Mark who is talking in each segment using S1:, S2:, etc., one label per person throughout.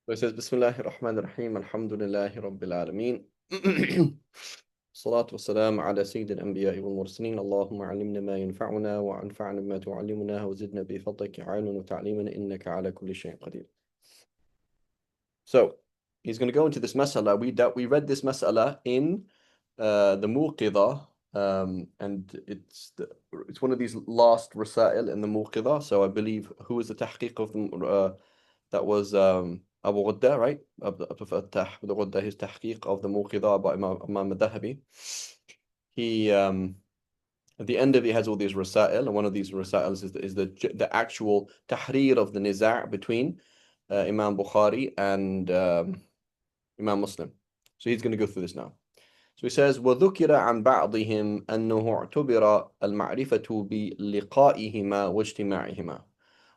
S1: It says, Bismillahir Rahmanir Rahim, Alhamdulillahi Rabbil Alameen. الصلاة والسلام على سيد الأنبياء والمرسلين اللهم علمنا ما ينفعنا وانفعنا بما تعلمنا وزدنا بفضلك علما وتعليما إنك على كل شيء قدير. So he's going to go into this mas'ala. We read this mas'ala in the Muqidha, and it's one of these last rasail in the Muqidha. So I believe who was the tahqiq of the that was Abu Ghudda, right? Abu Ghudda, his tahqiq of the Muqidha by Imam al-Dhahabi. He at the end of it has all these rasail, and one of these rasail is the actual tahrir of the niza' between Imam Bukhari and Imam Muslim. So he's going to go through this now. So he says, وذكر عن بعضهم أنه اعتبر المعرفة بلقائهما واجتماعهما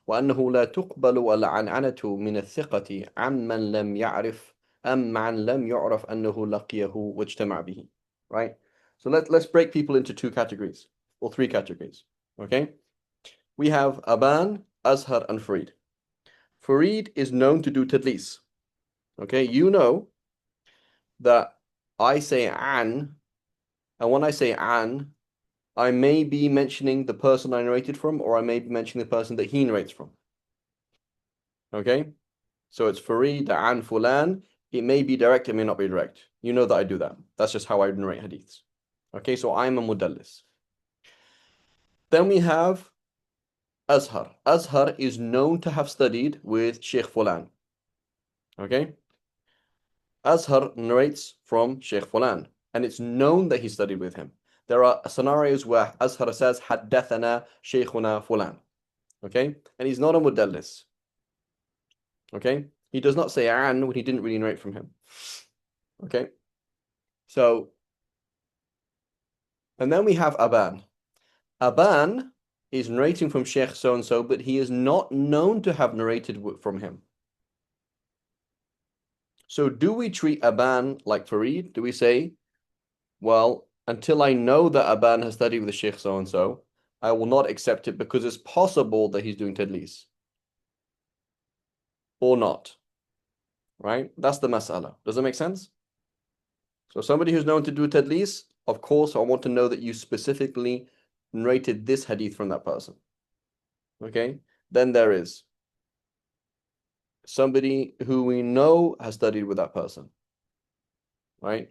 S1: وأنه لا تقبل العنعنة من الثقة عمن لم يعرف من لم يعرف أنه لقيه واجتمع به. Right? So let's break people into two categories, or three categories. Okay? We have Aban, Azhar, and Farid. Farid is known to do tadlis. Okay? You know that I say an, and when I say an, I may be mentioning the person I narrated from, or I may be mentioning the person that he narrates from. Okay? So it's Farid an Fulan. It may be direct, it may not be direct. You know that I do that. That's just how I narrate hadiths. Okay, so I'm a mudallis. Then we have Azhar. Azhar is known to have studied with Sheikh Fulan. Okay? Azhar narrates from Sheikh Fulan, and it's known that he studied with him. There are scenarios where Azhar says, Haddathana Shaykhuna Fulan. Okay? And he's not a mudallis. Okay? He does not say an when he didn't really narrate from him. Okay? So, and then we have Aban. Aban is narrating from Sheikh so-and-so, but he is not known to have narrated from him. So do we treat Aban like Farid? Do we say, well, until I know that Aban has studied with the Sheikh so-and-so, I will not accept it because it's possible that he's doing tadlis? Or not? Right? That's the mas'ala. Does that make sense? So somebody who's known to do tadlis, of course, I want to know that you specifically narrated this hadith from that person. Okay? Then there is somebody who we know has studied with that person, right?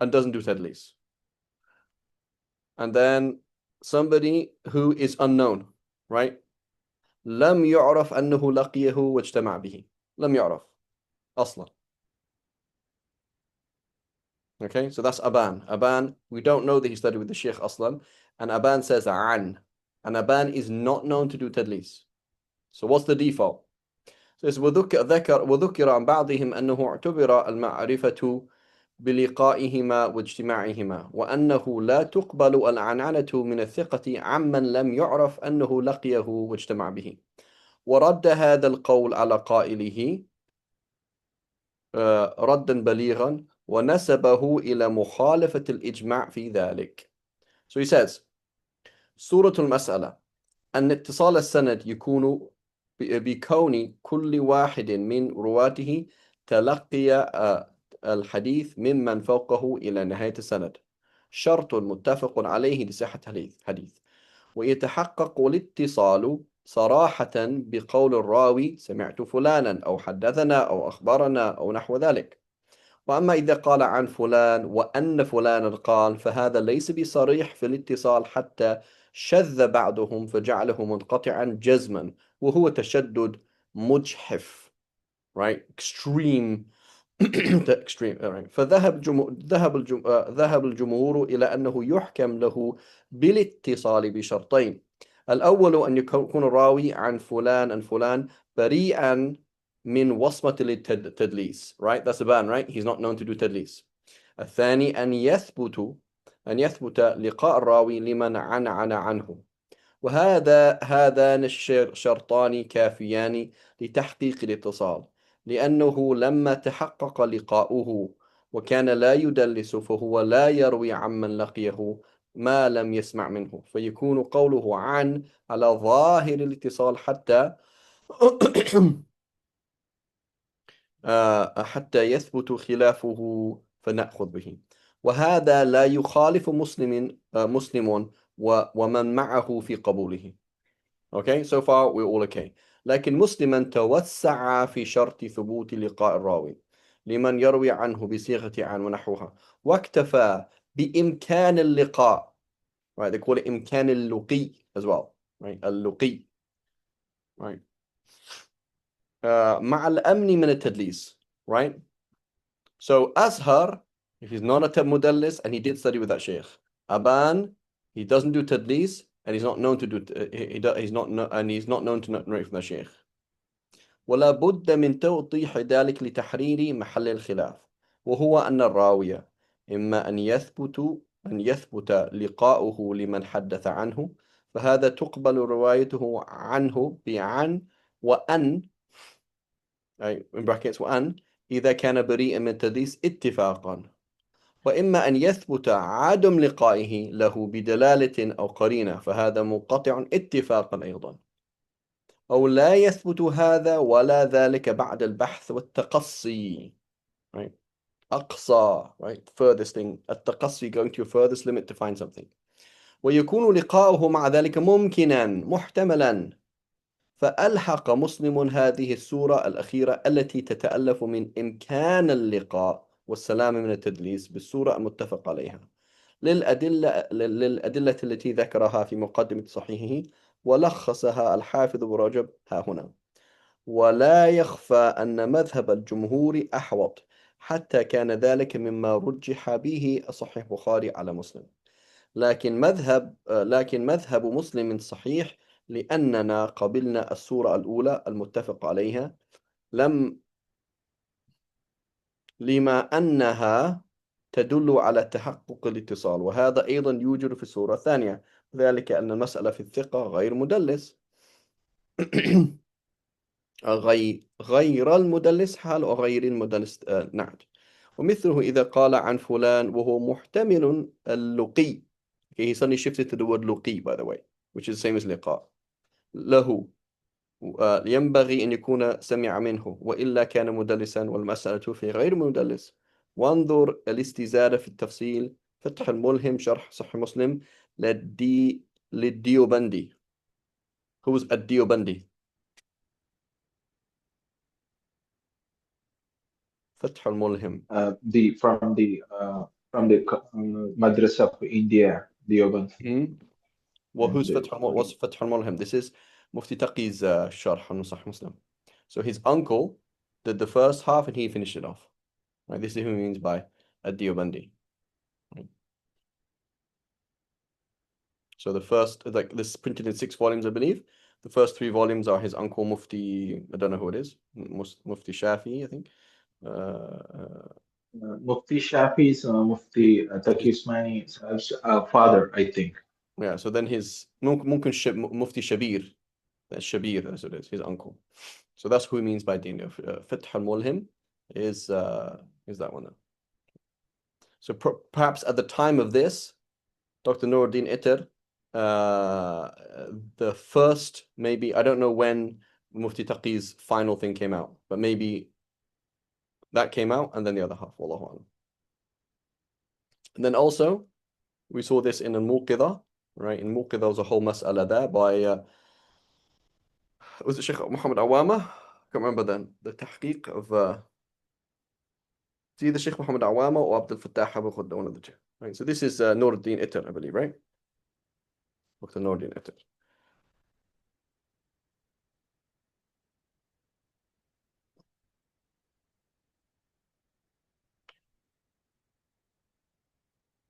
S1: And doesn't do tadlis. And then somebody who is unknown, right? لم يعرف أنه لقيه واجتمع به. لم يعرف أصلا. Okay, so that's Aban. Aban, we don't know that he studied with the Sheikh Aslan. And Aban says an. And Aban is not known to do tadlis. So what's the default? So it's وذكر عن بعضهم أنه اعتبر المعرفة بلقائهما واجتماعهما وأنه لا تقبل العنعنة من الثقة عمن لم يعرف أنه لقيه واجتمع به ورد هذا القول على قائله ردا بليغا ونسبه إلى مخالفة الإجماع في ذلك. So he says, صورة المسألة أن اتصال السند يكون بكون كل واحد من رواته تلقي الحديث ممن فوقه إلى نهاية السند شرط متفق عليه لصحة الحديث ويتحقق الاتصال صراحة بقول الراوي سمعت فلانا أو حدثنا أو أخبرنا أو نحو ذلك. وأما إذا قال عن فلان وأن فلانا قال فهذا ليس بصريح في الاتصال حتى شذ بعضهم فجعله منقطعا جزما وهو تشدد مجحف, right? Extreme extreme, right? ذهب الجمهور إلى أنه يحكم له بالاتصال بشرطين. الأول أن يكون الراوي عن فلان بريئا من وصمة التدليس, right? That's a ban, right? He's not known to do تدليس. الثاني أن يثبت لقاء الراوي لمن عن عنه هذان الشرطان كافيان لتحقيق الاتصال لأنه لما تحقق لقاؤه وكان لا يدلس فهو لا يروي عمن لقيه ما لم يسمع منه فيكون قوله عن على ظاهر الاتصال حتى حتى يثبت خلافه فنأخذ به. وهذا لا يخالف مسلم ومن معه في قبوله. Okay, so far we're all okay. لكن مسلما توسع في شرط ثبوت لقاء الراوي لمن يروي عنه بصيغة عن ونحوها، واكتفى بإمكان اللقاء. Right, they call it إمكان اللقي as well. Right, اللقي. Right. مع الأمن من التدليس. Right. So Azhar, if he's not a mudallis and he did study with that sheikh. Aban, he doesn't do tadlis and he's not known to do he's not and he's not known to narrate from the sheikh. ولا بد من توضيح ذلك لتحرير محل الخلاف، وهو أن الراوي إما أن يثبت لقاؤه لمن حدث عنه، فهذا تقبل روايته عنه بعن وأن، أي in brackets وأن إذا كان بريئا من التدليس اتفاقا، وإما أن يثبت عدم لقائه له بدلالة أو قرينة، فهذا منقطع اتفاقا أيضا، أو لا يثبت هذا ولا ذلك بعد البحث والتقصي. Right? أقصى, right? Furthest thing. التقصي, going to your furthest limit to find something. ويكون لقاؤه مع ذلك ممكنا محتملا، فألحق مسلم هذه السورة الأخيرة التي تتألف من إمكان اللقاء والسلام من التدليس بالسورة المتفق عليها للأدلة التي ذكرها في مقدمة صحيحه، ولخصها الحافظ ابن رجب ها هنا. ولا يخفى أن مذهب الجمهور أحوط، حتى كان ذلك مما رجح به صحيح البخاري على مسلم، لكن مذهب مسلم صحيح، لأننا قبلنا السورة الأولى المتفق عليها لما أنها تدل على تحقق الاتصال، وهذا أيضا يوجد في السورة الثانية، ذلك أن المسألة في الثقة غير مدلس. غير المدلس حال وغير المدلس نعت. ومثله إذا قال عن فلان وهو محتمل اللقي. Okay, he suddenly shifted to the word لقي by the way, which is the same as لقاء. له ينبغي أن يكون سمع منه وإلا كان مدلسا، والمسألة في غير مدلس. وانظر الاستزادة في التفصيل، فتح الملهم شرح صحيح مسلم للديوبندي. Who's الديوبندي؟ فتح الملهم.
S2: From the Madrasa of India, Deoband.
S1: وho's what's فتح الملهم? This is Mufti Taqi's شرح on Sahih Muslim. So his uncle did the first half and he finished it off. Right, this is who he means by الديوبندي. Right. So the first, like this, printed in 6 volumes, I believe. The first 3 volumes are his uncle Mufti, I don't know who it is, Mufti Shafi, I think.
S2: Mufti Shafi is Mufti Taqi Usmani's father, I think.
S1: Yeah, so then his Mufti Shabir, that's Shabir, that's what it is, his uncle. So that's who he means by Din. Fath al-Mulhim is that one then. So perhaps at the time of this, Dr. Nuruddin Itter, the first, maybe, I don't know when Mufti Taqi's final thing came out, but maybe that came out and then the other half, Wallahu a'lam. And then also, we saw this in Al-Muqidha, right? In Muqidha was a whole mas'ala there by, was it Sheikh Muhammad Awama? I can't remember then, the tahqiq of, it's either Sheikh Muhammad Awama or Abdul Fattah Abu Khudda, one of the two. Right? So this is Nuruddin Itter, I believe, right? Dr. Nuruddin Itter.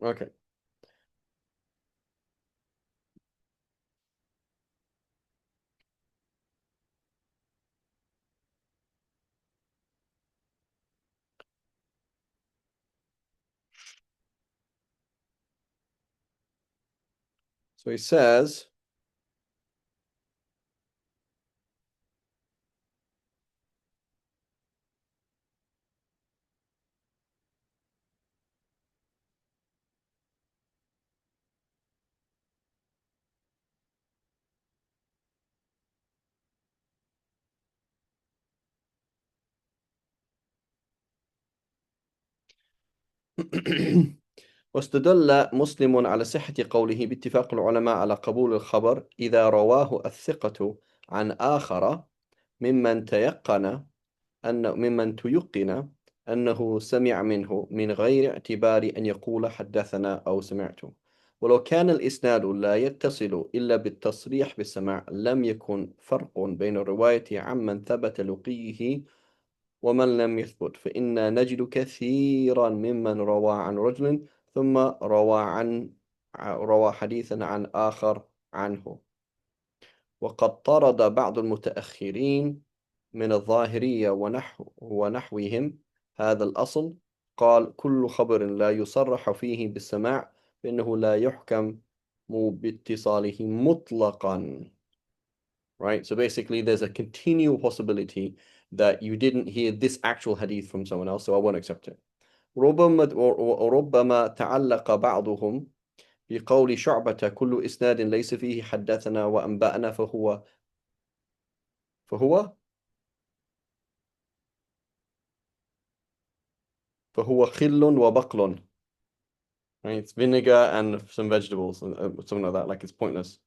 S1: Okay. So he says, واستدل مسلم على صحة قوله باتفاق العلماء على قبول الخبر إذا رواه الثقة عن آخر ممن تيقن أنه سمع منه من غير اعتبار أن يقول حدثنا أو سمعت. ولو كان الإسناد لا يتصل إلا بالتصريح بالسماع لم يكن فرق بين الرواية عمن ثبت لقيه ومن لم يثبت، فإن نجد كثيرا ممن روى عن رجل ثم روى حديثا عن آخر عنه. وقد طرد بعض المتأخرين من الظاهرية ونحوهم هذا الأصل، قال كل خبر لا يصرح فيه بالسماع فإنه لا يحكم باتصاله مطلقا. Right? So basically there's a continual possibility that you didn't hear this actual hadith from someone else, so I won't accept it. وربما تعلق بعضهم بقول شعبة كل إسناد ليس فيه حدثنا وأنبأنا فهو خل وبقل. Right? It's vinegar and some vegetables, something like that, like it's pointless.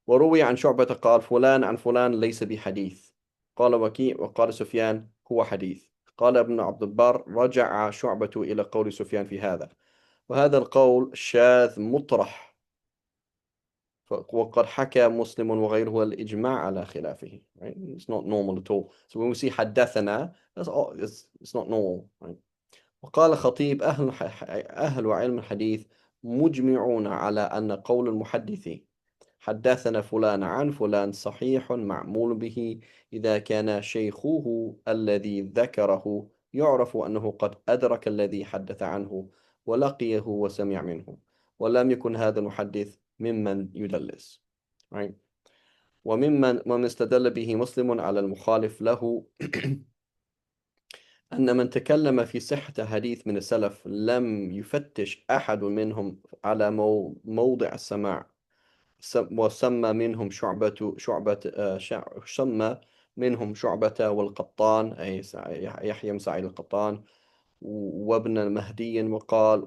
S1: وروي عن شعبة قال فلان عن فلان ليس بحديث. قال وكيع وقال سفيان هو حديث. قال ابن عبد البر رجع شعبة إلى قول سفيان في هذا، وهذا القول شاذ مطرح، وقد حكى مسلم وغيره الإجماع على خلافه. Right? It's not normal at all. So when we see حدثنا, it's not normal. Right? وقال خطيب أهل علم الحديث مجمعون على أن قول المحدث حدثنا فلان عن فلان صحيح معمول به إذا كان شيخه الذي ذكره يعرف أنه قد أدرك الذي حدث عنه ولقيه وسمع منه، ولم يكن هذا المحدث ممن يدلس. Right? ومن استدل به مسلم على المخالف له أن من تكلم في صحة حديث من السلف لم يفتش أحد منهم على موضع السماع، وسمى منهم شعبة والقطان أي يحيى بن سعيد القطان وابن المهدي، وقال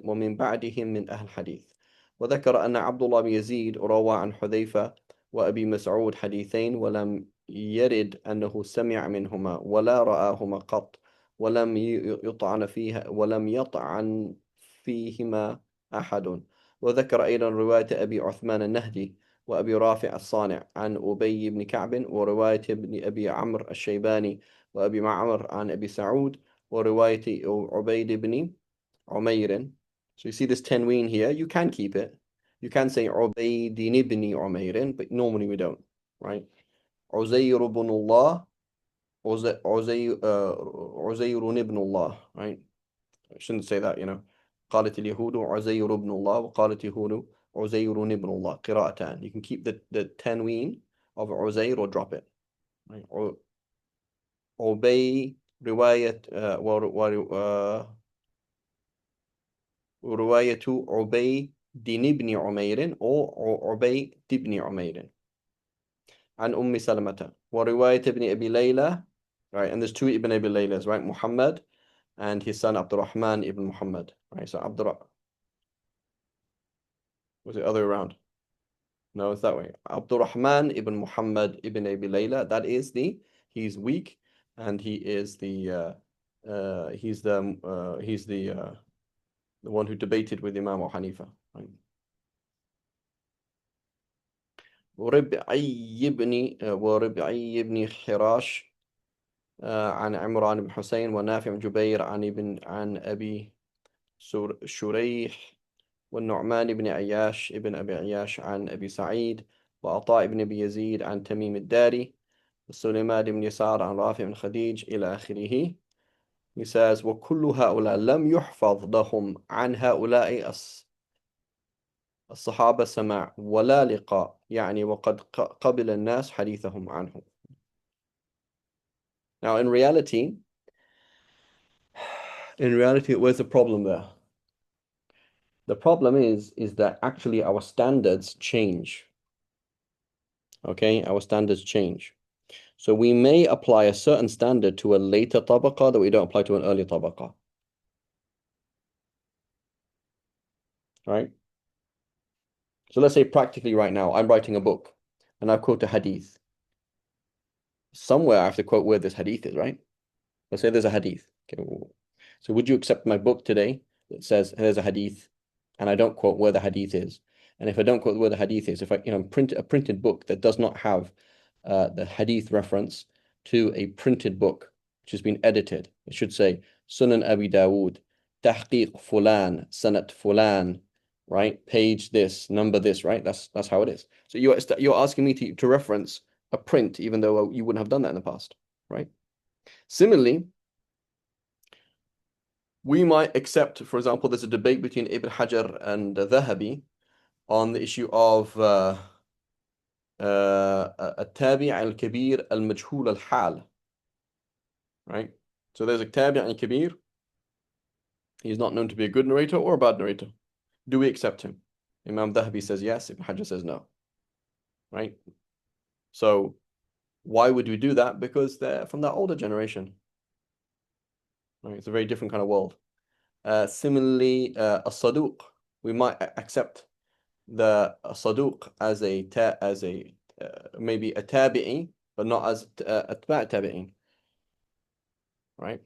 S1: ومن بعدهم من أهل الحديث. وذكر أن عبد الله بن يزيد روى عن حذيفة وأبي مسعود حديثين ولم يرد أنه سمع منهما ولا رآهما قط، ولم يطعن فيهما أحد. وذكر أيضا رواية أبي عثمان النهدي وأبي رافع الصانع عن أبي بن كعب، ورواية ابن أبي عمرو الشيباني وأبي معمر عن أبي سعود، ورواية عبيد بن عمير. So you see this tenween here, you can keep it. You can say عبيد بن عمير, but normally we don't, right? عزير بن الله, عزير ابن الله, right? I shouldn't say that, you know. قالت اليهود عزير ابن الله وقالت اليهود عزير ابن الله, قراءتان. You can keep the tenween of عزير or drop it. Right? عبي رواية ورواية عبيد بن عمير أو عبيد بن عمير عن أم سلمة، ورواية ابن أبي ليلى. Right, and there's two Ibn Abi Laylas, right? Muhammad and his son Abdurrahman ibn Muhammad. Right, so was it other way around? No, it's that way. Abdurrahman ibn Muhammad ibn Abi Layla. That is he's weak, and he is the one who debated with Imam Abu Hanifa. Right? وربعي بن حراش عن عمران بن حسين ونافع بن جبير عن أبي شريح، والنعمان بن عياش ابن أبي عياش عن أبي سعيد، وعطاء بن أبي يزيد عن تميم الداري، وسليمان بن يسار عن رافع بن خديج إلى آخره. He says وكل هؤلاء لم يحفظ لهم عن هؤلاء الصحابة سماع ولا لقاء، يعني وقد قبل الناس حديثهم عنه. Now in reality, where's the problem there? The problem is that actually our standards change. Okay, our standards change. So we may apply a certain standard to a later tabaqa that we don't apply to an early tabaqa. right? So let's say practically right now, I'm writing a book and I quote a hadith. Somewhere I have to quote where this hadith is, right? Let's say there's a hadith. Okay, so would you accept my book today that says there's a hadith and I don't quote where the hadith is? And if I don't quote where the hadith is, if I print a printed book that does not have the hadith reference to a printed book which has been edited, it should say Sunan Abi Dawood, Tahqiq Fulan, Sanat Fulan, right? Page this, number this, right? That's how it is. So you're asking me to reference a print, even though you wouldn't have done that in the past, right? Similarly, we might accept, for example, there's a debate between Ibn Hajar and Dhahabi on the issue of التابع الكبير المجهول الحال, right? So there's a tabi' al-kabir. He's not known to be a good narrator or a bad narrator. Do we accept him? Imam Dhahabi says yes, Ibn Hajar says no, right? So why would we do that? Because they're from that older generation, right? It's a very different kind of world. Similarly, a saduq, we might accept the saduq as maybe a tabi'i, but not as atba' tabi'in, right?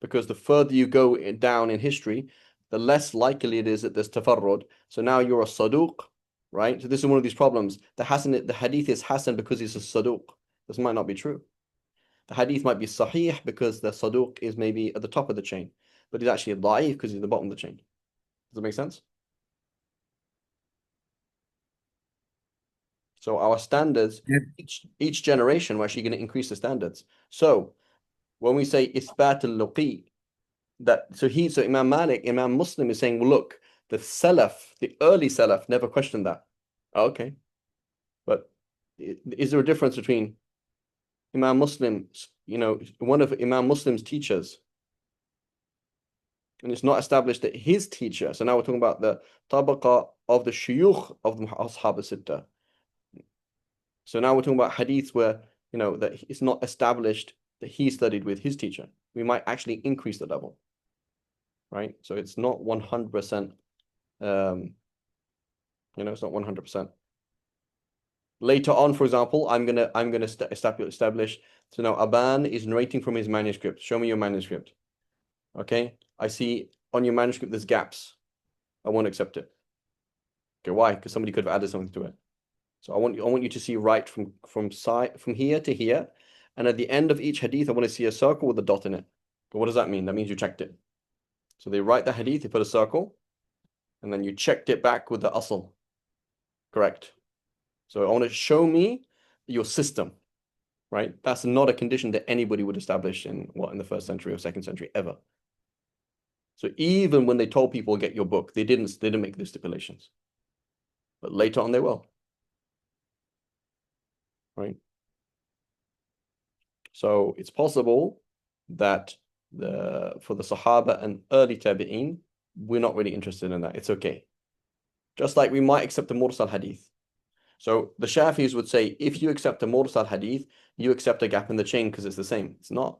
S1: Because the further you go down in history, the less likely it is that there's tafarrud. So now you're a saduq, right? So this is one of these problems. The hadith is hasan because it's a saduq. This might not be true. The hadith might be sahih because the saduq is maybe at the top of the chain, but he's actually da'if because he's at the bottom of the chain. Does that make sense? So our standards, each generation, we're actually going to increase the standards. So when we say ithbat al-luqi, so Imam Malik, Imam Muslim is saying, well, look, the Salaf, the early Salaf never questioned that. Okay. But is there a difference between Imam Muslim, one of Imam Muslim's teachers, and it's not established that his teacher, so now we're talking about the tabaqa of the shuyukh of the Ashab al-Sittah. So now we're talking about hadiths where, that it's not established that he studied with his teacher. We might actually increase the level, right? So it's not 100%, it's not 100%. Later on, for example, I'm gonna establish. So now Aban is narrating from his manuscript. Show me your manuscript. Okay, I see on your manuscript there's gaps. I won't accept it. Okay, why? Because somebody could have added something to it. So I want you to see right from here to here, and at the end of each hadith, I want to see a circle with a dot in it. But what does that mean? That means you checked it. So they write the hadith, they put a circle, and then you checked it back with the asl. Correct. So I want to show me your system, right? That's not a condition that anybody would establish in the 1st century or 2nd century ever. So even when they told people get your book, they didn't make the stipulations. But later on they will. Right? So it's possible that for the Sahaba and early Tabi'een, we're not really interested in that. It's okay. Just like we might accept the Mursal Hadith. So the Shafis would say, if you accept a Mursal Hadith, you accept a gap in the chain because it's the same. It's not.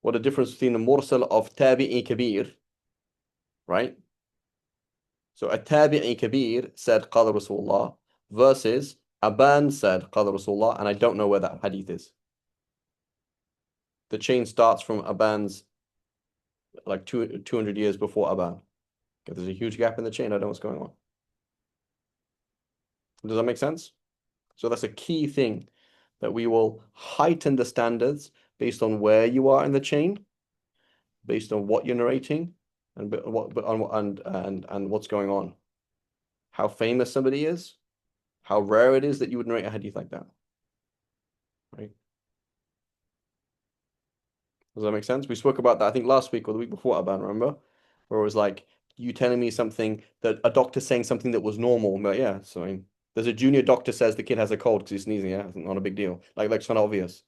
S1: What a difference between the Mursal of Tabi'i Kabir, right? So a Tabi'i Kabir said, Qala Rasulullah, versus Aban said, Qala Rasulullah, and I don't know where that hadith is. The chain starts from Aban's, like 200 years before Aban. Okay, there's a huge gap in the chain. I don't know what's going on. Does that make sense? So that's a key thing, that we will heighten the standards based on where you are in the chain, based on what you're narrating, and what's going on. How famous somebody is, how rare it is that you would narrate a hadith like that. Right? Does that make sense? We spoke about that, I think, last week or the week before, Aban, remember? Where it was like, you telling me something, that a doctor saying something that was normal. But yeah, so I mean, there's a junior doctor says the kid has a cold because he's sneezing. Yeah, it's not a big deal. Like, it's not obvious.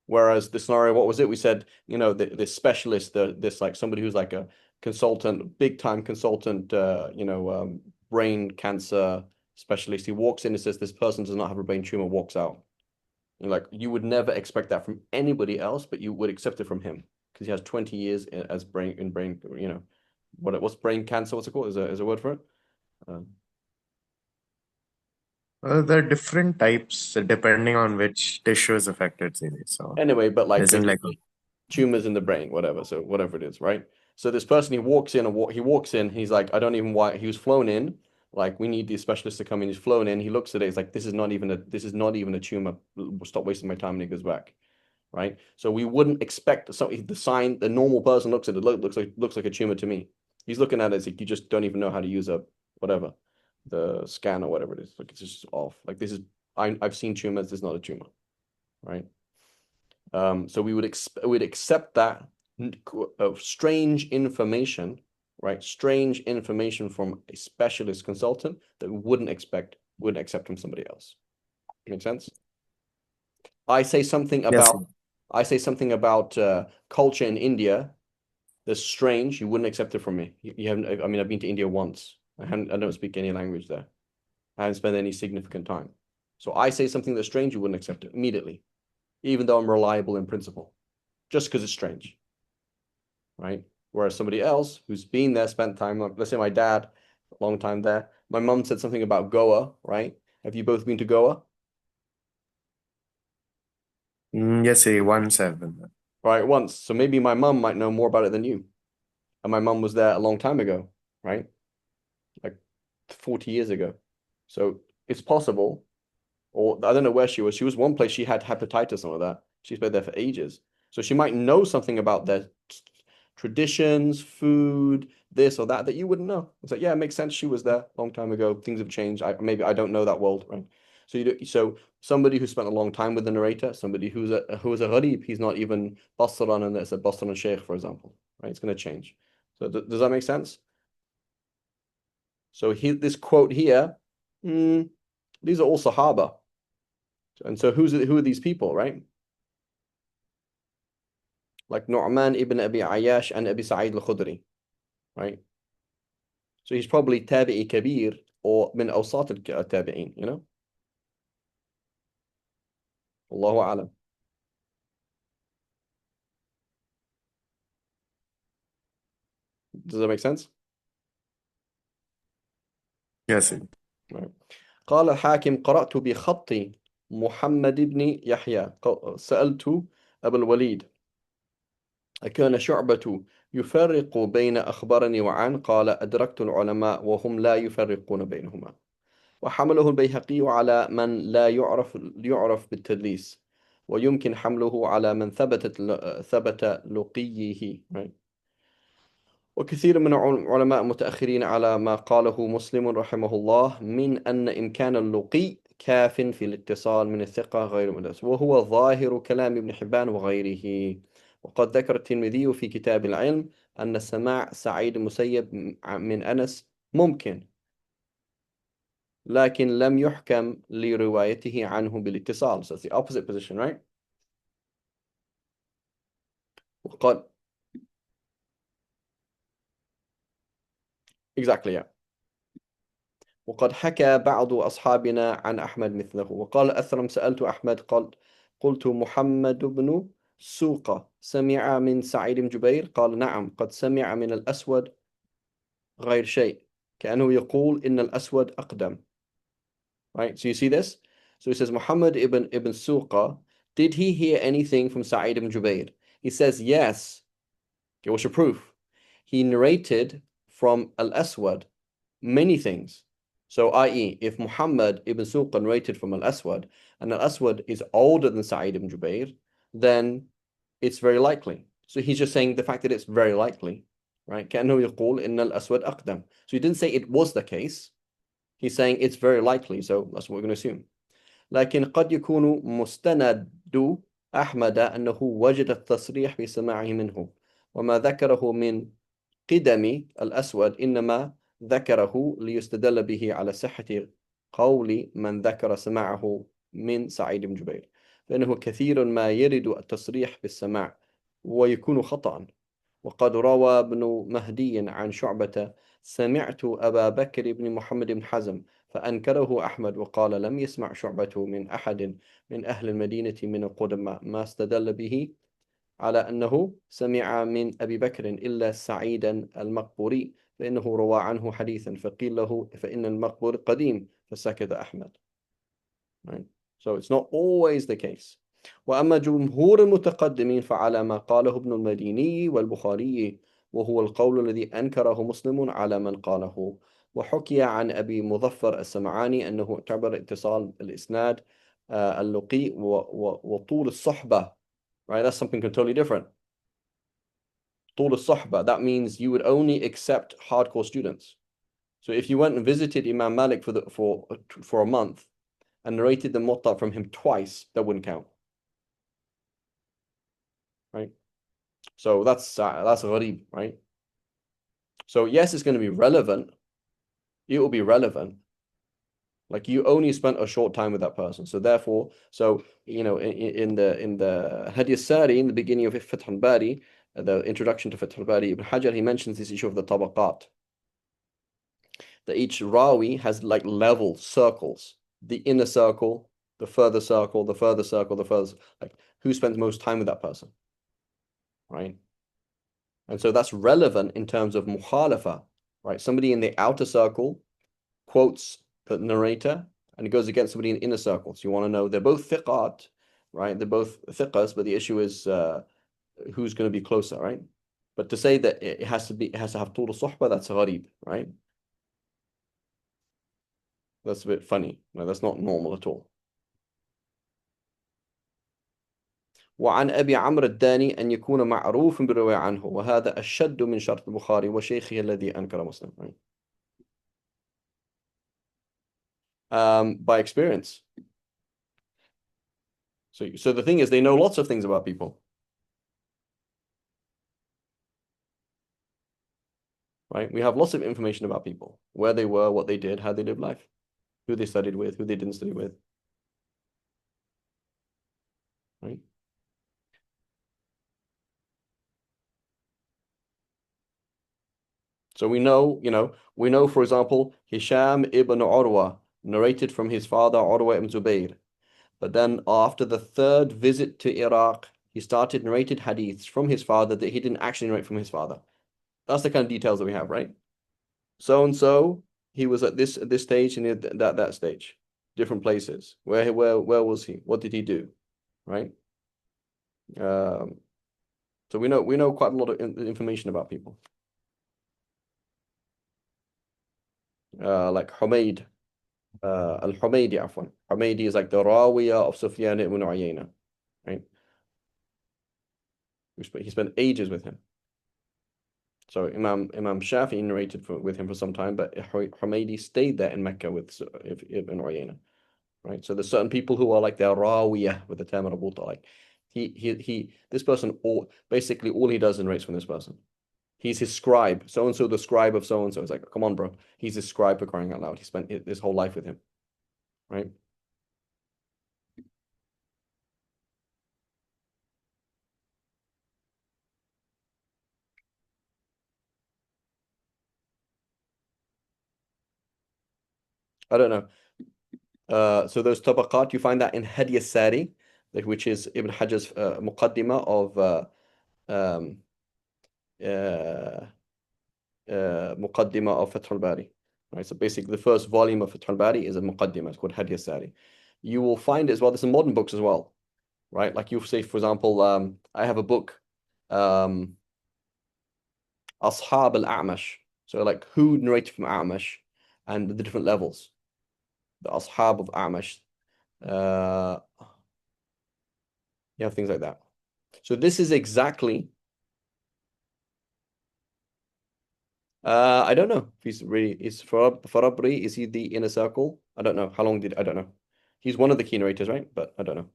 S1: Whereas the scenario, what was it? We said, this specialist, this like somebody who's like a consultant, big time consultant, brain cancer specialist. He walks in and says, this person does not have a brain tumor, walks out. And like, you would never expect that from anybody else, but you would accept it from him because he has 20 years as brain what's brain cancer? What's it called? Is a word for it?
S3: Well, there are different types depending on which tissue is affected, say. So
S1: Anyway, but like
S3: isn't like
S1: basically tumors in the brain, whatever. So whatever it is, right? So this person, he walks in and he walks in. He's like, I don't even why he was flown in. Like, we need these specialists to come in. He's flown in. He looks at it. He's like, this is not even a tumor. Stop wasting my time. And he goes back, right? So we wouldn't expect the normal person looks at it, looks like a tumor to me. He's looking at it as like, you just don't even know how to use the scan or whatever it is. Like, it's just off. Like, I've seen tumors. This is not a tumor, right? So we'd accept that strange information, right? Strange information from a specialist consultant that we wouldn't accept from somebody else. Make sense? I say something about culture in India that's strange. You wouldn't accept it from me. You haven't. I mean, I've been to India once. I don't speak any language there. I haven't spent any significant time. So I say something that's strange. You wouldn't accept it immediately, even though I'm reliable in principle, just because it's strange, right? Whereas somebody else who's been there, spent time, let's say my dad, a long time there. My mum said something about Goa, right? Have you both been to Goa?
S3: yes, say 1-7.
S1: Right, once. So maybe my mum might know more about it than you. And my mum was there a long time ago, right? Like 40 years ago. So it's possible. Or I don't know where she was. She was one place she had hepatitis and all that. She's been there for ages. So she might know something about their traditions, food, this or that you wouldn't know. It's like, yeah, it makes sense. She was there a long time ago. Things have changed. Maybe I don't know that world, right? So somebody who spent a long time with the narrator, somebody who's a gharib, he's not even Basran and it's a Basran Sheikh, for example, right? It's going to change. So does that make sense? So this quote here, these are all Sahaba. And so who are these people, right? Like Nu'man ibn Abi Ayyash and Abi Sa'id al-Khudri, right? So he's probably tabi'i kabir or min awsat al-tabi'in, you know? Allahu a'lam. Does that make sense?
S3: Yes,
S1: right. قال الحاكم قرأت بخط محمد بن يحيى سألت أبا الوليد أكان شعبة يفرق بين أخبرني وعن قال أدركت العلماء وهم لا يفرقون بينهما وحمله البيهقي على من لا يعرف بالتدليس ويمكن حمله على من ثبت لقيه right. وكثير من علماء متأخرين على ما قاله مسلم رحمه الله من أن إمكان اللقي كاف في الاتصال من الثقة غير مدرس وهو ظاهر كلام ابن حبان وغيره وقد ذكر الترمذي في كتاب العلم أن سماع سعيد المسيب من أنس ممكن لكن لم يحكم لروايته عنه بالاتصال. So it's the opposite position, right? وقد exactly yeah. وقد حكى بعض أصحابنا عن أحمد مثله وقال أثرم سألت أحمد قلت محمد بن سوقة سمع من سعيد بن جبير قال نعم قد سمع من الأسود غير شيء كأنه يقول إن الأسود أقدم. Right, so you see this? So he says Muhammad ibn Suqa, did he hear anything from Sa'id ibn Jubayr? He says yes. Okay, what's your proof? He narrated from Al-Aswad many things. So i.e., if Muhammad ibn Suqa narrated from Al-Aswad, and Al-Aswad is older than Sa'id ibn Jubayr, then it's very likely. So he's just saying the fact that it's very likely, right? كأنه يقول إن الأسود أقدم. So he didn't say it was the case. He's saying it's very likely, so that's what we're going to assume. لكن قد يكون مستند أحمد أنه وجد التصريح بسماعه منه وما ذكره من قدم الأسود إنما ذكره ليستدل به على صحة قول من ذكر سماعه من سعيد بن جبير فإنه كثير ما يرد التصريح بالسماع ويكون خطأ وقد روى ابن مهدي عن شعبة سمعت أبا بكر بن محمد بن حزم فأنكره أحمد وقال لم يسمع شعبة من أحد من أهل المدينة من القدماء ما استدل به على أنه سمع من أبي بكر إلا سعيدا المقبوري فإنه روى عنه حديثا فقيل له فإن المقبور قديم فسكت أحمد. Right? So it's not always the case. وأما جمهور المتقدمين فعلى ما قاله ابن المديني والبخاري وهو القول الذي أنكره مسلم على من قاله. وحكي عن أبي مظفر السمعاني أنه اعتبر اتصال الإسناد اللقي وطول الصحبة. Right? That's something totally different. طول الصحبة, that means you would only accept hardcore students. So if you went and visited Imam Malik for a month and narrated the Muwatta from him twice, that wouldn't count. Right? So that's gharib, right? So yes, it's going to be relevant. It will be relevant. Like you only spent a short time with that person. So therefore, you know, in the Hadi Sari, in the beginning of Fath al-Bari, the introduction to Fath al-Bari, Ibn Hajar, he mentions this issue of the tabaqat. That each rawi has like level circles. The inner circle, the further circle, the further circle, the further, like who spends most time with that person. Right? And so that's relevant in terms of mukhalafa, right? Somebody in the outer circle quotes the narrator and it goes against somebody in the inner circle. So you want to know they're both thiqat, right? They're both thiqas, but the issue is who's going to be closer, right? But to say that it has to have total suhbah, that's gharib, right? That's a bit funny. No, that's not normal at all. وعن أبي عمرو الداني أن يكون معروف بالرواية عنه وهذا أشد من شرط البخاري وشيخه الذي أنكر مسلم. Right? By experience. So the thing is, they know lots of things about people. Right? We have lots of information about people, where they were, what they did, how they lived life, who they studied with, who they didn't study with. Right? So we know, for example, Hisham ibn Urwa narrated from his father, Urwa ibn Zubayr. But then after the third visit to Iraq, he started narrated hadiths from his father that he didn't actually narrate from his father. That's the kind of details that we have, right? So and so, he was at this stage and that stage, different places. Where was he? What did he do? Right? So we know quite a lot of information about people. Like Humayd, al-Humaydi, afwan. Humaydi is like the Rawiya of Sufyan ibn Uyayna, right? He spent ages with him. So Imam Shafi'i narrated with him for some time, but Humaydi stayed there in Mecca with Ibn Uyayna, right? So there's certain people who are like their Rawiyah with the term Rabuta, like this person, basically all he does is narrates from this person. He's his scribe, so and so, the scribe of so and so. It's like, come on, bro. He's his scribe for crying out loud. He spent his whole life with him, right? I don't know. So those tabaqat, you find that in Hadi Sari, which is Ibn Hajar's muqaddimah of muqaddimah of Fath al-Bari. Right? So basically the first volume of Fath al-Bari is a muqaddimah. It's called Hadi Sari. You will find it as well. There's some modern books as well. Right? Like you say, for example, I have a book, Ashab al-A'mash. So like who narrated from A'mash and the different levels. The Ashab of A'mash. You have things like that. So this is exactly, I don't know if he's really, is Farabri, is he the inner circle? I don't know. How long I don't know. He's one of the key narrators, right? But I don't know.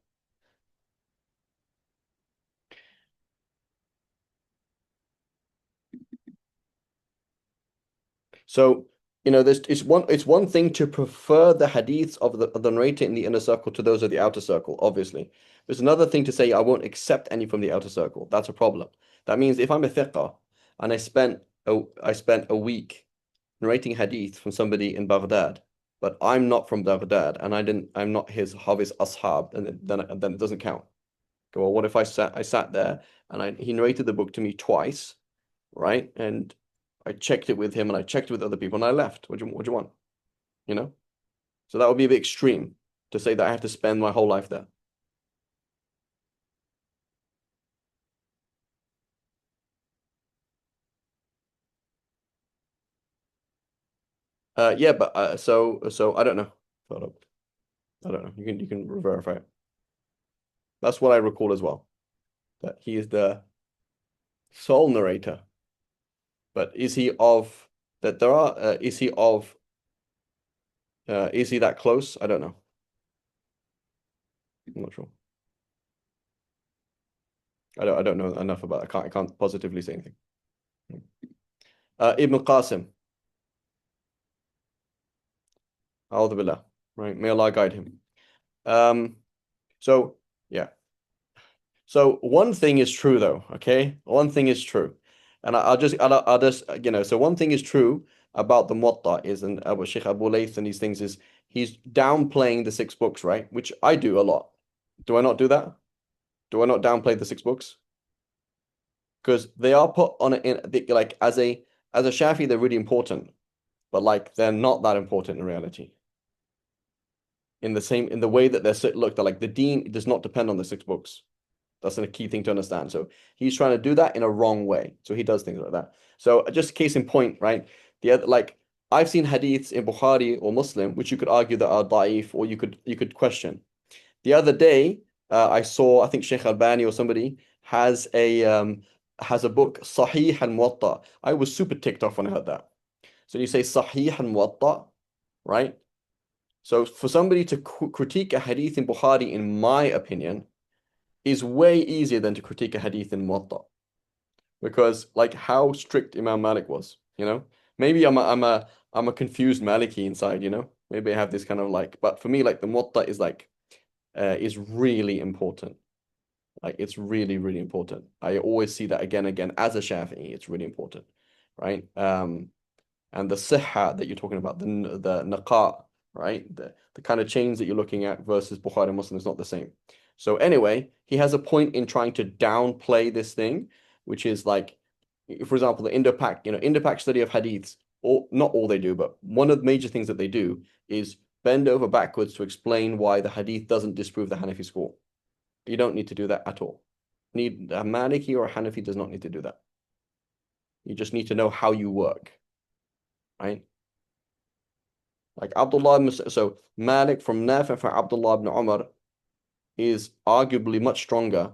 S1: So, it's one thing to prefer the hadiths of the narrator in the inner circle to those of the outer circle, obviously. There's another thing to say I won't accept any from the outer circle. That's a problem. That means if I'm a thiqah and I spent a week narrating hadith from somebody in Baghdad, but I'm not from Baghdad and I'm not his ashab, and then it doesn't count. Go, well, what if I sat there and he narrated the book to me twice, right? And I checked it with him and I checked it with other people and I left. What do you want? You know? So that would be a bit extreme to say that I have to spend my whole life there. Yeah, but so I don't know. Hold up. I don't know. You can verify it. That's what I recall as well. That he is the sole narrator. But is he of that there are is he that close? I don't know. I'm not sure. I don't know enough about it. I can't positively say anything. Ibn Qasim. A'udhu billah. Right. May Allah guide him. So yeah. So one thing is true though, okay? One thing is true. And I'll just so one thing is true about the Muwatta is, and Sheikh Abu Layth and these things is he's downplaying the 6 books, right? Which I do a lot. Do I not do that? Do I not downplay the 6 books? Because they are put on it like as a Shafi, they're really important, but like they're not that important in reality. In the way that they're looked at, like the deen does not depend on the 6 books. That's a key thing to understand. So he's trying to do that in a wrong way. So he does things like that. So just case in point, right? The other, like I've seen hadiths in Bukhari or Muslim, which you could argue that are da'if, or you could question. The other day, I saw, I think Sheikh Albani or somebody has a book, Sahih al-Muwatta. I was super ticked off when I heard that. So you say Sahih al-Muwatta, right? So for somebody to critique a hadith in Bukhari, in my opinion, is way easier than to critique a hadith in Muwatta, because like how strict Imam Malik was, you know. Maybe I'm a confused Maliki inside, you know. Maybe I have this kind of like, but for me, like the Muwatta is like is really important. Like it's really, really important. I always see that again as a Shafi'i. It's really important, right? And the sihha that you're talking about, the naqa, right? The kind of chains that you're looking at versus Bukhari and Muslim is not the same. So anyway, he has a point in trying to downplay this thing, which is like, for example, the Indo-Pak study of hadiths, or not all they do, but one of the major things that they do is bend over backwards to explain why the hadith doesn't disprove the Hanafi school. You don't need to do that at all. A Maliki or a Hanafi does not need to do that. You just need to know how you work, right? Like Abdullah, so Malik from Nafi for Abdullah ibn Umar is arguably much stronger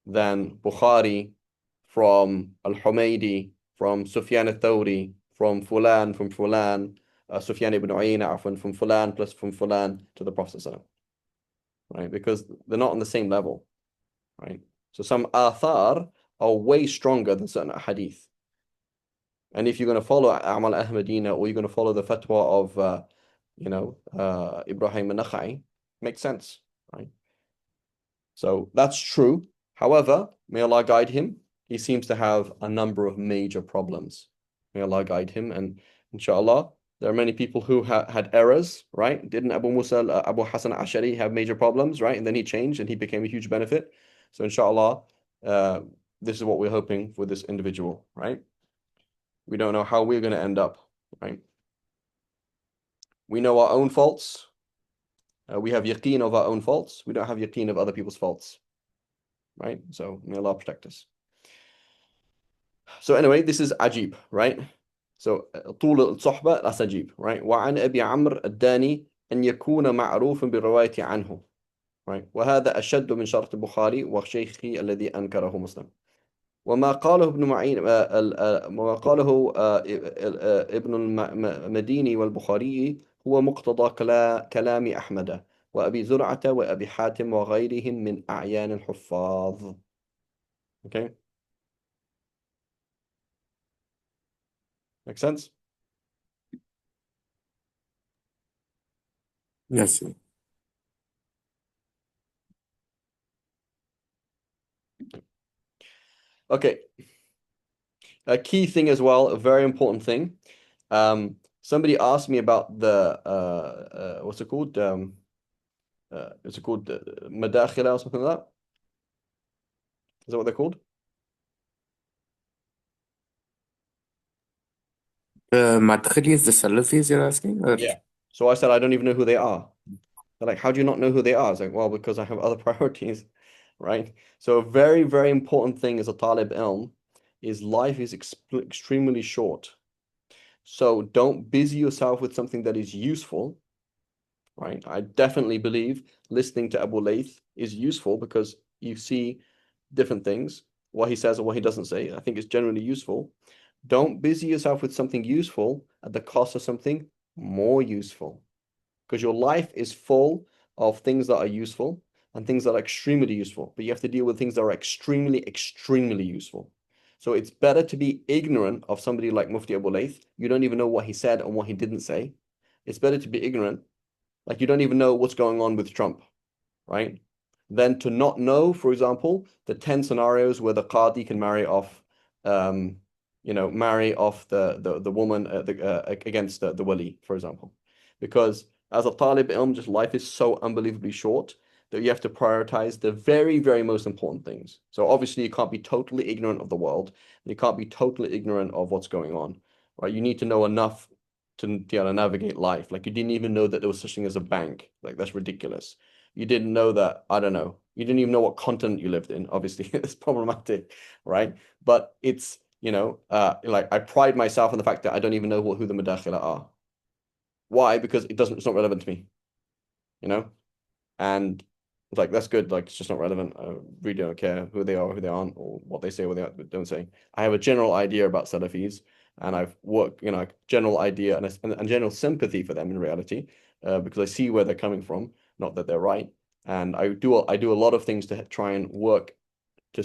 S1: than Bukhari from Al-Humaydi, from Sufyan al-Thawri, from Fulan, Sufyan ibn Uyayna, from Fulan plus from Fulan to the Prophet ﷺ, right? Because they're not on the same level, right? So some athar are way stronger than certain hadith. And if you're going to follow A'mal Ahmadina, or you're going to follow the fatwa of Ibrahim an-Nakhai, makes sense, right? So that's true. However, may Allah guide him. He seems to have a number of major problems. May Allah guide him, and inshallah, there are many people who had errors, right? Didn't Abu Hasan Ashari have major problems, right? And then he changed and he became a huge benefit. So inshallah, this is what we're hoping for this individual, right? We don't know how we're going to end up, right? We know our own faults. We have yaqeen of our own faults. We don't have yaqeen of other people's faults, right? So may Allah protect us. So anyway, this is ajib, right? So طول الصحبة that's ajib, right? وعن أبي عمرو الداني أن يكون معروفا بالرواية عنه, right? وهذا أشد من شرط البخاري وشيخه الذي أنكره مسلم. وما قاله ابن معين وما قاله ابن المديني والبخاري هو مقتضى كلام أحمد وأبي زرعة وأبي حاتم وغيرهم من أعيان الحفاظ. Okay? Make sense?
S3: Yes, sir.
S1: Okay. A key thing as well, a very important thing. Somebody asked me about the what's it called? Is it called Madakhila or something like that? Is that what they're called?
S3: Madkhalis, the Salafis you're asking? Or...
S1: Yeah. So I said, I don't even know who they are. They're like, how do you not know who they are? I was like, well, because I have other priorities, right? So a very, very important thing as a talib ilm is life is extremely short. So don't busy yourself with something that is useful, right? I definitely believe listening to Abu Layth is useful because you see different things, what he says and what he doesn't say. I think it's generally useful. Don't busy yourself with something useful at the cost of something more useful, because your life is full of things that are useful and things that are extremely useful, but you have to deal with things that are extremely, extremely useful. So it's better to be ignorant of somebody like Mufti Abu Layth. You don't even know what he said and what he didn't say. It's better to be ignorant, like you don't even know what's going on with Trump, right? Than to not know, for example, the 10 scenarios where the Qadi can marry off, marry off the woman against the wali, for example. Because as a talib ilm, just life is so unbelievably short that you have to prioritize the very, very most important things. So obviously you can't be totally ignorant of the world, and you can't be totally ignorant of what's going on, right? You need to know enough to navigate life. Like you didn't even know that there was such thing as a bank. Like that's ridiculous. You didn't know that, I don't know. You didn't even know what continent you lived in. Obviously, it's problematic, right? But it's, like I pride myself on the fact that I don't even know who the Madakhila are. Why? Because it's not relevant to me, you know? And like that's good. Like it's just not relevant. I really don't care who they are, who they aren't, or what they say, what they don't say. I have a general idea about Salafis, and I've worked, general idea and general sympathy for them in reality, because I see where they're coming from. Not that they're right, and I do a lot of things to try and work to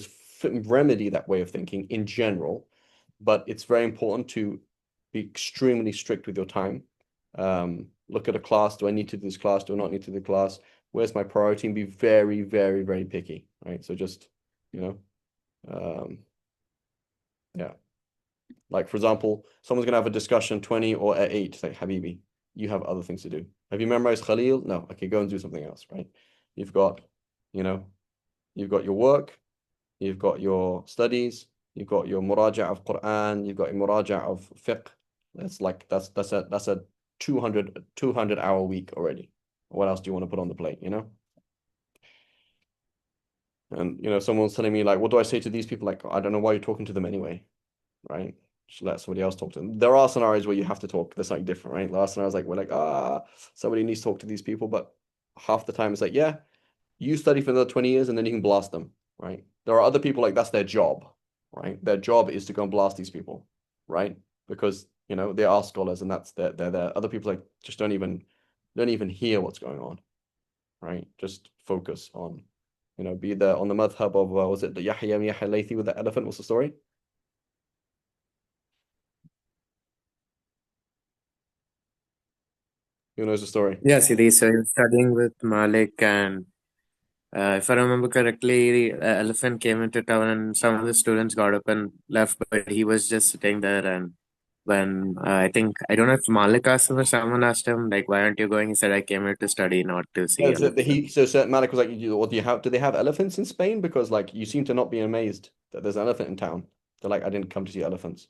S1: remedy that way of thinking in general. But it's very important to be extremely strict with your time. Look at a class. Do I need to do this class? Do I not need to do the class? Where's my priority? And be very, very, very picky, right? So just, yeah. Like, for example, someone's going to have a discussion 20 or at 8. It's like, Habibi, you have other things to do. Have you memorized Khalil? No. Okay, go and do something else, right? You've got, you've got your work, you've got your studies, you've got your muraja of Quran, you've got your muraja of fiqh. That's a 200 hour week already. What else do you want to put on the plate, And someone's telling me like, what do I say to these people? Like, I don't know why you're talking to them anyway, right? Just let somebody else talk to them. There are scenarios where you have to talk. That's like different, right? Last scenario, like we're like, somebody needs to talk to these people, but half the time it's like, yeah, you study for another 20 years and then you can blast them, right? There are other people like that's their job, right? Their job is to go and blast these people, right? Because they are scholars and that's they're there. Other people like just don't even hear what's going on, right? Just focus on, be there on the madhab of was it the Yahya Laythi with the elephant? What's the story? Who knows the story?
S3: Yeah, see, so he was studying with Malik, and if I remember correctly, the elephant came into town, and some of the students got up and left, but he was just sitting there. And when I don't know if Malik asked him or someone asked him, like, "Why aren't you going?" He said, "I came here to study, not to see
S1: Yeah,
S3: elephants."
S1: so Malik was like, do they have elephants in Spain? Because like you seem to not be amazed that there's an elephant in town. They're like, I didn't come to see elephants.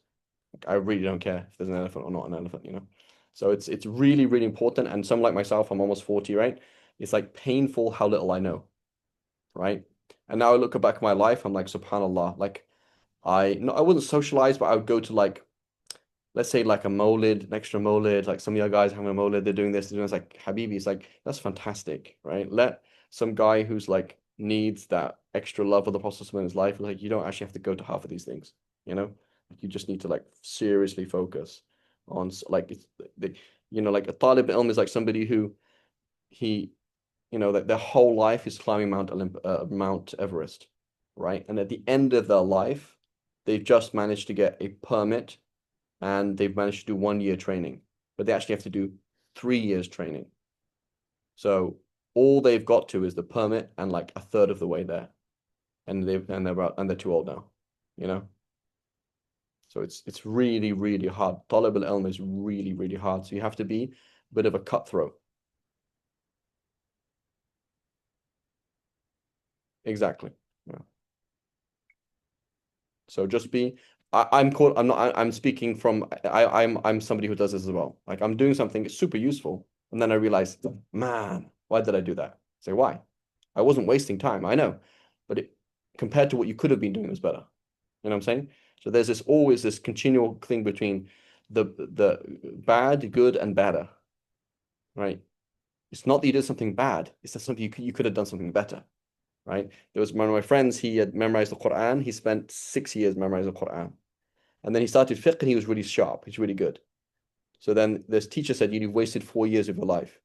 S1: Like, I really don't care if there's an elephant or not an elephant. So it's really, really important. And some like myself, I'm almost 40, right? It's like painful how little I know, right? And now I look back at my life, I'm like, subhanAllah, like I wouldn't socialize, but I would go to like, let's say like a Molid, an extra Molid, like some of your guys having a Molid, they're doing this, they're doing this, like Habibi, it's like, that's fantastic, right? Let some guy who's like needs that extra love of the Prophet in his life, like you don't actually have to go to half of these things, Like you just need to like seriously focus on like like a Talib ilm is like somebody who that their whole life is climbing Mount Everest, right? And at the end of their life, they've just managed to get a permit and they've managed to do 1 year training, but they actually have to do 3 years training. So all they've got to is the permit and like a third of the way there, and they're too old now. So it's really, really hard. Talib al-ilm is really, really hard. So you have to be a bit of a cutthroat. Exactly. Yeah. So just be. I'm speaking from. I'm somebody who does this as well. Like I'm doing something super useful, and then I realize, man, why did I do that? Say why? I wasn't wasting time. I know, but compared to what you could have been doing, it was better. You know what I'm saying? So there's always this continual thing between the bad, good, and better, right? It's not that you did something bad. It's that something you could have done something better, right? There was one of my friends. He had memorized the Quran. He spent 6 years memorizing the Quran, and then he started fiqh, and he was really sharp. He's really good. So then this teacher said, "You've wasted 4 years of your life."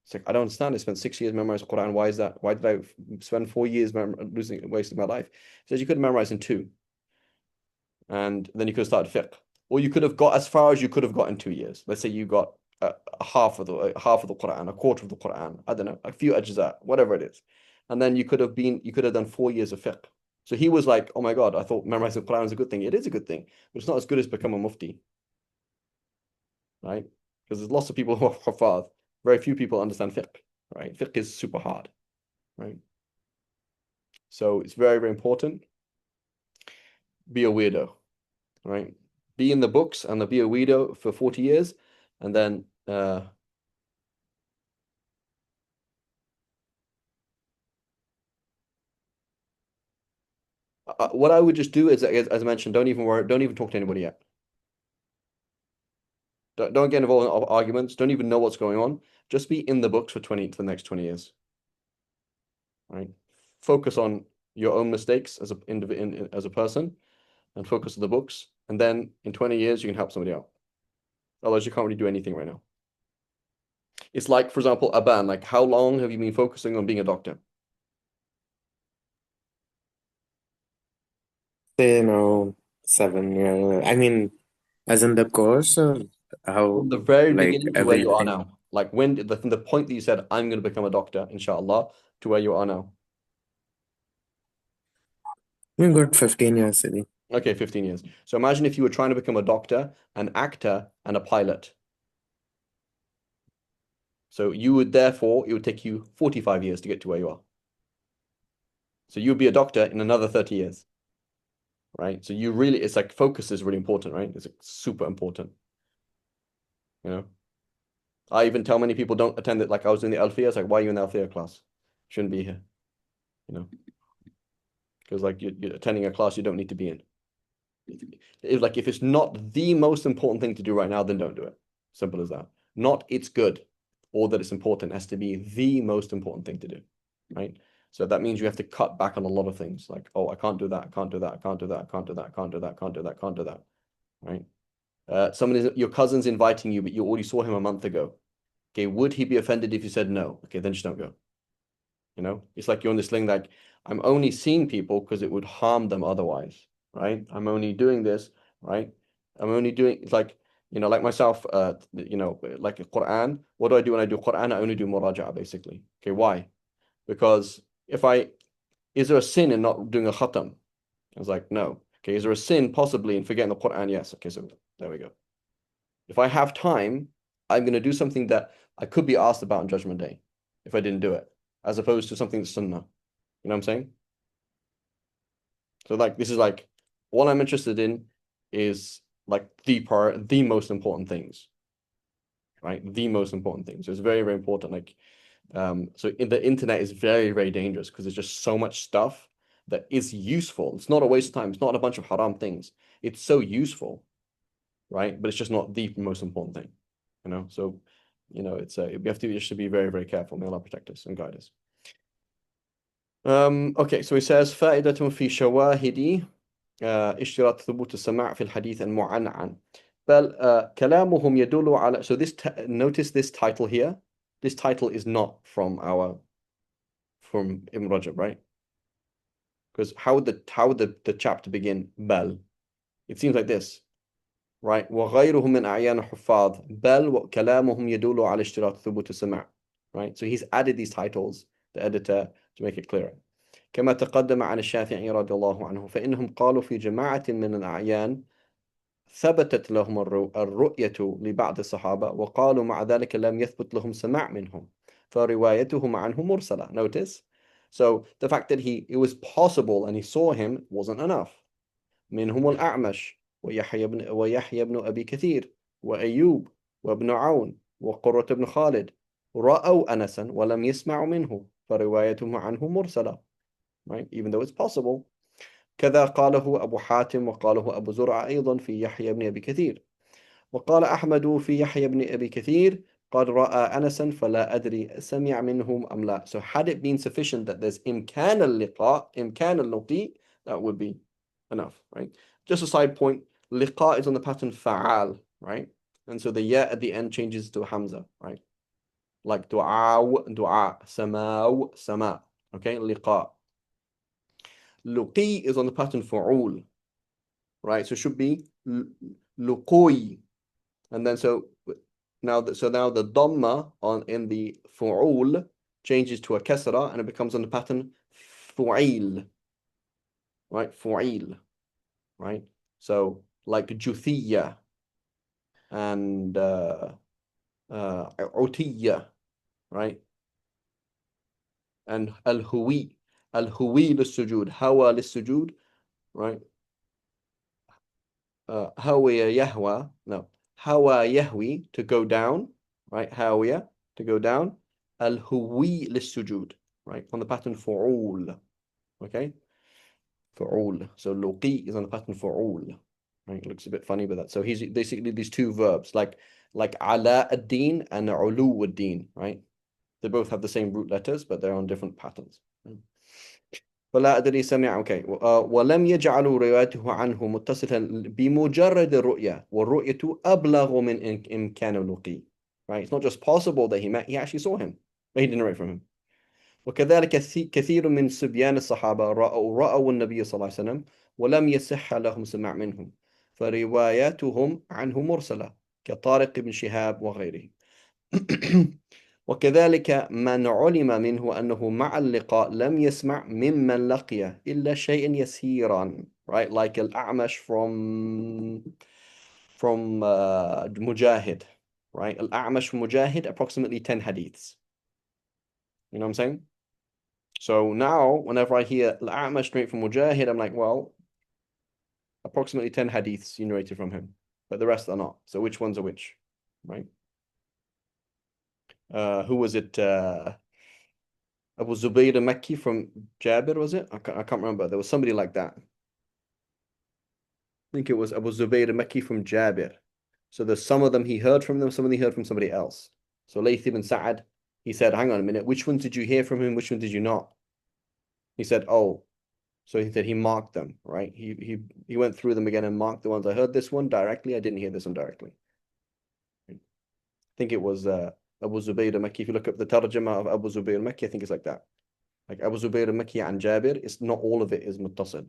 S1: It's like, I don't understand. I spent 6 years memorizing the Quran. Why is that? Why did I spend 4 years wasting my life? He says you could have memorized in 2. And then you could have started fiqh, or you could have got as far as you could have got in 2 years. Let's say you got half of the Quran, a quarter of the Quran. I don't know, a few ajza, whatever it is, and then you could have done 4 years of fiqh. So he was like, "Oh my God, I thought memorizing the Quran was a good thing. It is a good thing, but it's not as good as become a mufti, right? Because there's lots of people who are hafadh. Very few people understand fiqh, right? Fiqh is super hard, right? So it's very, very important. Be a weirdo, right? Be in the books and be a weirdo for 40 years, and then what I would just do is, as I mentioned, don't even worry, don't even talk to anybody yet. Don't get involved in arguments. Don't even know what's going on. Just be in the books for the next 20 years, right? Focus on your own mistakes as a person, and focus on the books. And then in 20 years, you can help somebody out. Otherwise, you can't really do anything right now. It's like, for example, Aban. Like, how long have you been focusing on being a doctor?
S3: Say no, 7 years. I mean, as in the course, or how,
S1: From the very
S3: like
S1: beginning to where you are
S3: everything?
S1: now. Like from the point that you said, I'm going to become a doctor, inshallah, to where you are now.
S3: We got 15 years, Siddhi.
S1: Okay, 15 years. So imagine if you were trying to become a doctor, an actor, and a pilot. So it would take you 45 years to get to where you are. So you would be a doctor in another 30 years, right? So it's like focus is really important, right? It's like super important. You know, I even tell many people don't attend it. Like I was in the Alfiya, it's like, why are you in the Alfiya class? Shouldn't be here, you know, because like you're attending a class you don't need to be in. If it's not the most important thing to do right now, then don't do it. Simple as that. Not it's good or that it's important. It has to be the most important thing to do, right? So that means you have to cut back on a lot of things. Like, oh, I can't do that. I can't do that. I can't do that. I can't do that. I can't do that. I can't do that. I can't do that. Right? Your cousin's inviting you, but you already saw him a month ago. Okay, would he be offended if you said no? Okay, then just don't go. You know, it's like you're on this thing like, I'm only seeing people because it would harm them otherwise, right? I'm only doing this, right? It's like, like myself, like Quran. What do I do when I do Quran? I only do muraja'a, basically. Okay, why? Because is there a sin in not doing a khatam? I was like, no. Okay, is there a sin possibly in forgetting the Quran? Yes. Okay, so there we go. If I have time, I'm going to do something that I could be asked about on Judgment Day if I didn't do it, as opposed to something that's sunnah. You know what I'm saying? So like this is like all I'm interested in is like the most important things, right? The most important things. So it's very, very important. Like so the internet is very, very dangerous because there's just so much stuff that is useful. It's not a waste of time. It's not a bunch of haram things. It's so useful, right? But it's just not the most important thing, you know? So, we have to just be very, very careful. May Allah protect us and guide us. Okay, so he says فائدة في شواهد اشتراط ثبوت السماع في الحديث المعنعن بل كلامهم يدل على. So notice this title here. This title is not from Ibn Rajab, right? Because how would the chapter begin? بل. It seems like this, right? وغيرهم من أعيان حفاظ بل وكلامهم يدل على اشتراط ثبوت السماع, right? So he's added these titles, the editor, to make it clearer. كما تقدم عن الشافعي رضي الله عنه فإنهم قالوا في جماعة من الأعيان ثبتت لهم الرؤية لبعض الصحابة وقالوا مع ذلك لم يثبت لهم سماع منهم فروايتهم عنه مرسلة. Notice, so the fact that it was possible and he saw him wasn't enough. منهم الأعمش ويحيى بن أبي كثير وأيوب وابن عون وقرة بن خالد رأوا أنسا ولم يسمعوا منه فروايتهم عنه مرسلة. Right? Even though it's possible. كذا قاله أبو حاتم وقاله أبو زرعة أيضا في يحيى بن أبي كثير. وقال أحمد في يحيى بن أبي كثير قد رأى أنسا فلا أدري سمع منهم أم لا. So had it been sufficient that there's إمكان اللقاء إمكان اللقي, that would be enough, right? Just a side point, liqa is on the pattern fa'al, right? And so the ya at the end changes to hamza, right? Like du'a, samaw, sama. Okay, liqa. Luqi is on the pattern fa'ul, right? So it should be luqui. And then now the dhamma in the fu'ul changes to a kasra and it becomes on the pattern fu'il, right? Fu'il, right? So like juthiyya and utiyya, right? And al-huwi lis-sujud, hawa lis-sujud, right? Hawiya yahwa, no, hawa yahwi, to go down, right? Hawiya, to go down. Al-huwi lis-sujud, right? On the pattern fu'ul, okay? Fu'ul. So luqi is on the pattern fu'ul. Right? It looks a bit funny, but that. So he's basically these two verbs, like ala ad-din and ulu ad-din, right? They both have the same root letters, but they're on different patterns. فلا أدري سمع. Okay. ولم يجعلوا روايته عنه متصلا بمجرد الرؤية والرؤية أبلغ من إمكان اللقي. Right? It's not just possible that he actually saw him, but he didn't write from him. وكذلك كثير من صبيان الصحابة رأوا النبي صلى الله عليه وسلم ولم يصح لهم سماع منهم فرواياتهم عنه مرسلة كطارق بن شهاب وغيره. وكذلك من علم منه أنه مع اللقاء لم يسمع ممن لقيه إلا شيئا يسيرا, right? Like الأعمش from Mujahid, right? الأعمش from Mujahid, approximately 10 hadiths. You know what I'm saying? So now, whenever I hear Al-A'mash straight from Mujahid, I'm like, well, approximately 10 hadiths you narrated from him, but the rest are not. So which ones are which, right? Who was it? Abu Zubayr al-Makki from Jabir, was it? I can't remember. There was somebody like that. I think it was Abu Zubayr al-Makki from Jabir. So there's some of them he heard from them, some of them he heard from somebody else. So Layth ibn Sa'ad, he said, hang on a minute, which ones did you hear from him? Which ones did you not? He said, oh. So he said he marked them, right? He went through them again and marked the ones. I heard this one directly. I didn't hear this one directly. I think it was Abu Zubayr al-Makki. If you look up the tarjama of Abu Zubayr al-Makki, I think it's like that. Like Abu Zubayr al-Makki and Jabir, it's not all of it is muttasil.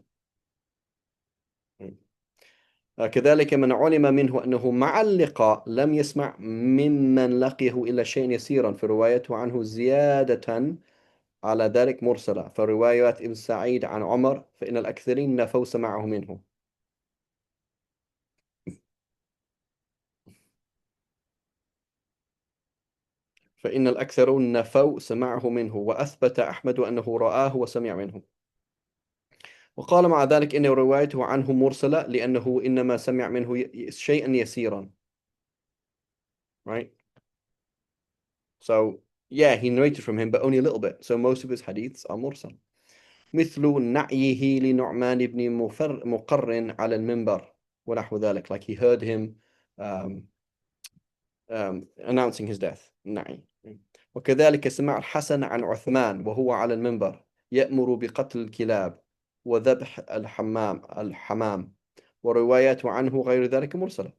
S1: كذلك من علم منه أنه مع اللقاء لم يسمع ممن لقيه إلا شيء يسيرا فروايته عنه زيادة على ذلك مرسلة فروايات ابن سعيد عن عمر فإن الأكثرين نفوا سماعه منه. فإن الأكثرون نفوا سماعه منه وأثبت أحمد أنه رآه وسمع منه. وقال مع ذلك إن روايته عنه مرسلة لأنه إنما سمع منه شيئا يسيرا. Right? So yeah, he narrated from him, but only a little bit. So most of his hadiths are mursal. مثل نعيه لنعمان بن مقر على المنبر ونحو ذلك. Like he heard him announcing his death. نعي. وكذلك سمع الحسن عن عثمان وهو على المنبر يأمر بقتل الكلاب وذبح الحمام ورواياته عنه غير ذلك مرسلة.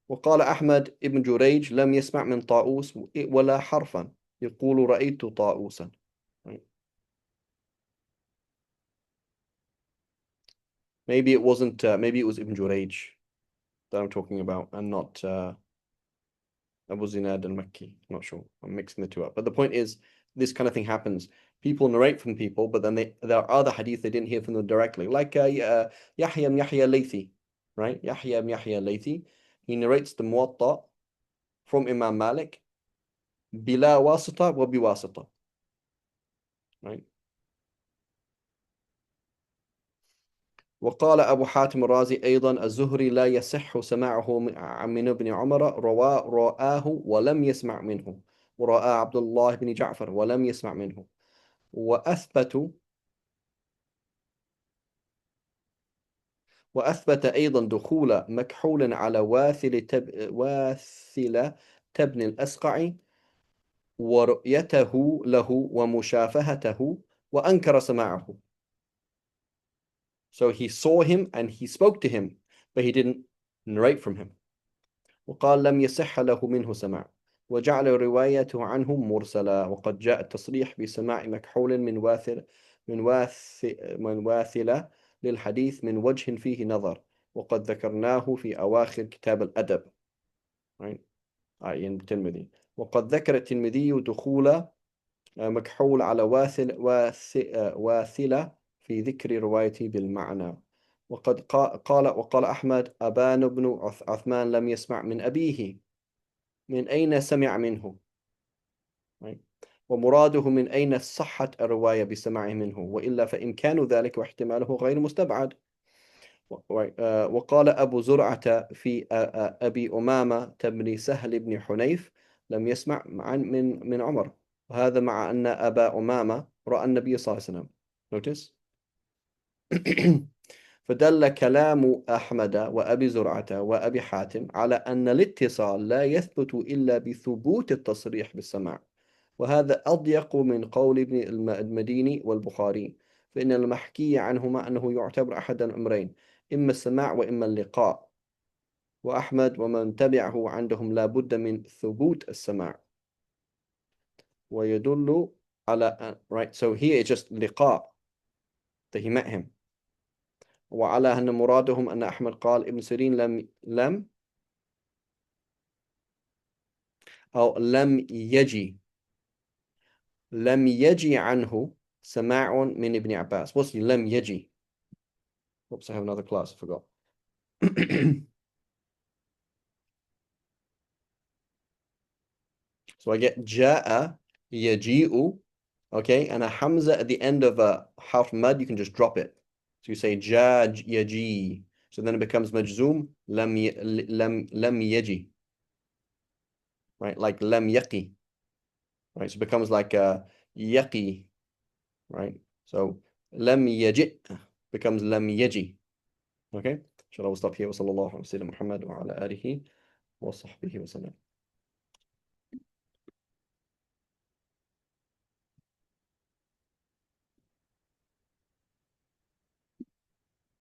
S1: وقال أحمد ابن جريج لم يسمع من طاووس ولا حرفا يقول رأيت طاووسا. Maybe it wasn't, maybe it was Ibn Jurayj that I'm talking about and not Abu Zinad al-Makki. I'm not sure. I'm mixing the two up. But the point is, this kind of thing happens. People narrate from people, but then there are other hadith they didn't hear from them directly. Like Yahya Laythi, right? Yahya Laythi. He narrates the Muwatta from Imam Malik bila wasita wa biwasita. Right? وقال أبو حاتم الرازي أيضا الزهري لا يصح سماعه من ابن عمر، رآه ولم يسمع منه، ورأى عبد الله بن جعفر ولم يسمع منه. وأثبت أيضا دخول مكحول على واثلة تبن الأسقع ورؤيته له ومشافهته، وأنكر سماعه. So he saw him and he spoke to him, but he didn't narrate from him. وقال لم يصح له منه سماع، وجعل روايته عنه مرسلة. وقد جاء التصريح بسماع مكحول من واثلة للحديث من وجه فيه نظر، وقد ذكرناه في أواخر كتاب الأدب. right? الترمذي. وقد ذكر الترمذي دخول مكحول على واثلة في ذكر روايته بالمعنى. وقال أحمد أبان بن عثمان لم يسمع من أبيه، من أين سمع منه؟ ومراده من أين صحت الرواية بسماعه منه، وإلا فإمكان ذلك واحتماله غير مستبعد. وقال أبو زرعة في أبي أمامة بن سهل بن حنيف لم يسمع من عمر، وهذا مع أن أبا أمامة رأى النبي صلى الله عليه وسلم. Notice. فدل كلام أحمد وأبي زرعة وأبي حاتم على أن الاتصال لا يثبت إلا بثبوت التصريح بالسماع، وهذا أضيق من قول ابن المديني والبخاري، فإن المحكي عنهما أنه يعتبر أحد الأمرين، إما السماع وإما اللقاء. وأحمد ومن تبعه عندهم لا بد من ثبوت السماع، ويدل على right. So here it's just لقاء that he met him. وعلى أن مرادهم أن أحمد قال ابن سيرين لم يجي عنه سماع من ابن عباس. What's لم يجي? Oops, I have another class, I forgot. So I get جاء يجيء, okay, and a hamza at the end of a harf mad, you can just drop it. So you say جاء يجي, so then it becomes majzoom لم يجي, right? Like لم يقي, right? So it becomes like يقي, right? So لم يجئ becomes لم يجي. Okay, inshallah we'll stop here. وصلى الله على سيدنا محمد وعلى آله وصحبه وسلم.